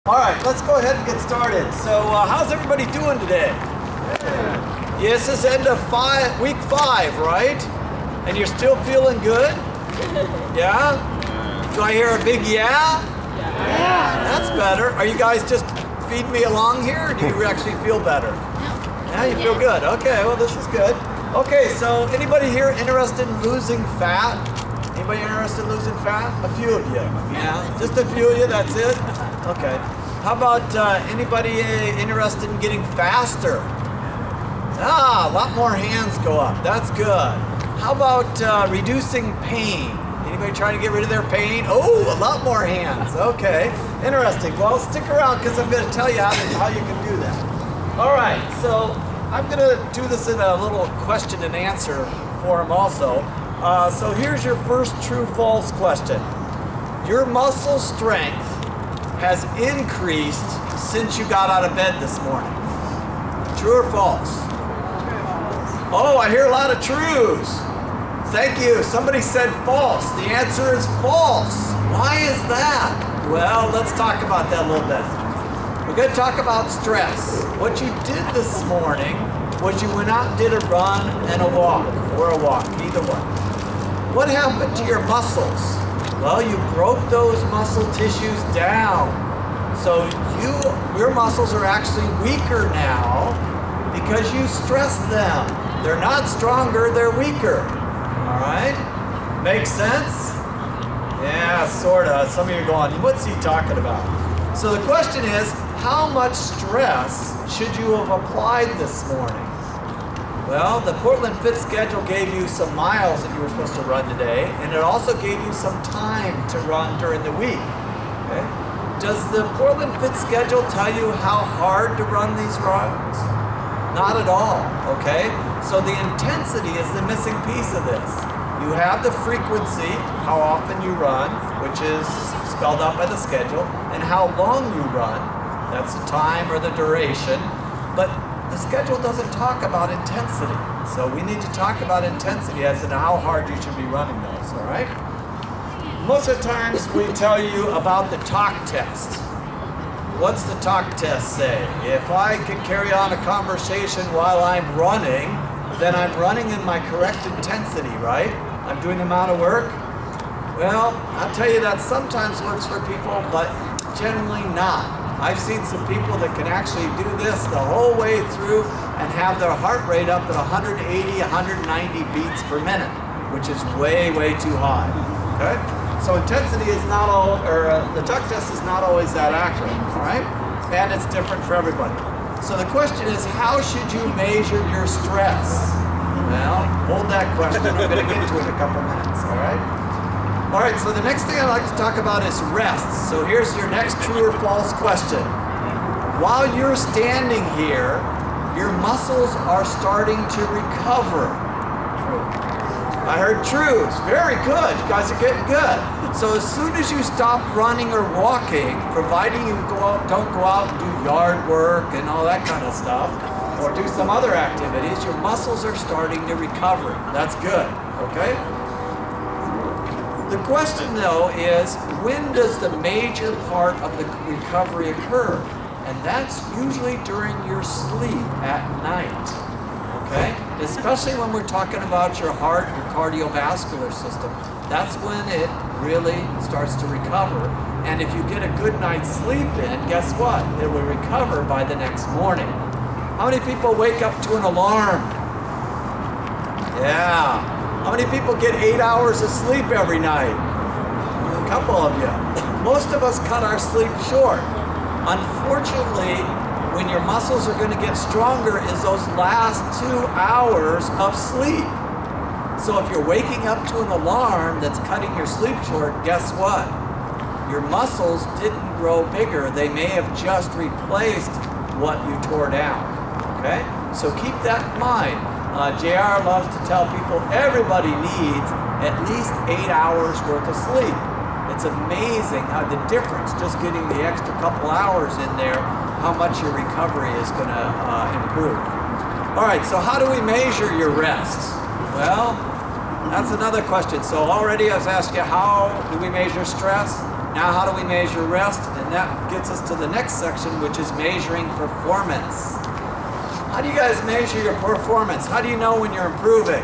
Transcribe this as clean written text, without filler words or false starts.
All right, let's go ahead and get started. So how's everybody doing today? Yeah. Yes, this is end of week 5, right? And you're still feeling good? Yeah? Do I hear a big yeah? Yeah. That's better. Are you guys just feeding me along here, or do you actually feel better? Yeah, you feel good. Okay, well this is good. Okay, so anybody here interested in losing fat? Anybody interested in losing fat? A few of you. Yeah, just a few of you, that's it? Okay. How about anybody interested in getting faster? Ah, a lot more hands go up. That's good. How about reducing pain? Anybody trying to get rid of their pain? Oh, a lot more hands. Okay, interesting. Well, stick around because I'm going to tell you how you can do that. All right, so I'm going to do this in a little question and answer form also. So here's your first true-false question. Your muscle strength has increased since you got out of bed this morning. True or false? Oh, I hear a lot of trues. Thank you. Somebody said false. The answer is false. Why is that? Well, let's talk about that a little bit. We're going to talk about stress. What you did this morning was you went out and did a run and a walk, or a walk, either one. What happened to your muscles? Well, you broke those muscle tissues down. So your muscles are actually weaker now because you stressed them. They're not stronger, they're weaker. All right? Makes sense? Yeah, sort of. Some of you are going, what's he talking about? So the question is, how much stress should you have applied this morning? Well, the Portland Fit schedule gave you some miles that you were supposed to run today, and it also gave you some time to run during the week. Okay? Does the Portland Fit schedule tell you how hard to run these runs? Not at all, okay? So the intensity is the missing piece of this. You have the frequency, how often you run, which is spelled out by the schedule, and how long you run, that's the time or the duration, but the schedule doesn't talk about intensity. So we need to talk about intensity as in how hard you should be running those, all right? Most of the times we tell you about the talk test. What's the talk test say? If I can carry on a conversation while I'm running, then I'm running in my correct intensity, right? I'm doing the amount of work. Well, I'll tell you that sometimes works for people, but generally not. I've seen some people that can actually do this the whole way through and have their heart rate up at 180, 190 beats per minute, which is way, way too high, okay? So intensity is not all, or the talk test is not always that accurate, all right? And it's different for everybody. So the question is, how should you measure your stress? Well, hold that question. I'm going to get to it in a couple minutes, all right? All right, so the next thing I'd like to talk about is rest. So here's your next true or false question. While you're standing here, your muscles are starting to recover. I heard trues. Very good. You guys are getting good. So as soon as you stop running or walking, providing you don't go out and do yard work and all that kind of stuff, or do some other activities, your muscles are starting to recover. That's good, okay? The question, though, is when does the major part of the recovery occur? And that's usually during your sleep at night, okay? Especially when we're talking about your heart, your cardiovascular system. That's when it really starts to recover. And if you get a good night's sleep in, guess what? It will recover by the next morning. How many people wake up to an alarm? Yeah. How many people get 8 hours of sleep every night? A couple of you. Most of us cut our sleep short. Unfortunately, when your muscles are going to get stronger is those last 2 hours of sleep. So if you're waking up to an alarm that's cutting your sleep short, guess what? Your muscles didn't grow bigger. They may have just replaced what you tore down. Okay? So keep that in mind. JR loves to tell people everybody needs at least 8 hours worth of sleep. It's amazing how the difference, just getting the extra couple hours in there, how much your recovery is going to improve. All right, so how do we measure your rest? Well, that's another question. So already I was asking you, how do we measure stress? Now how do we measure rest? And that gets us to the next section, which is measuring performance. How do you guys measure your performance? How do you know when you're improving?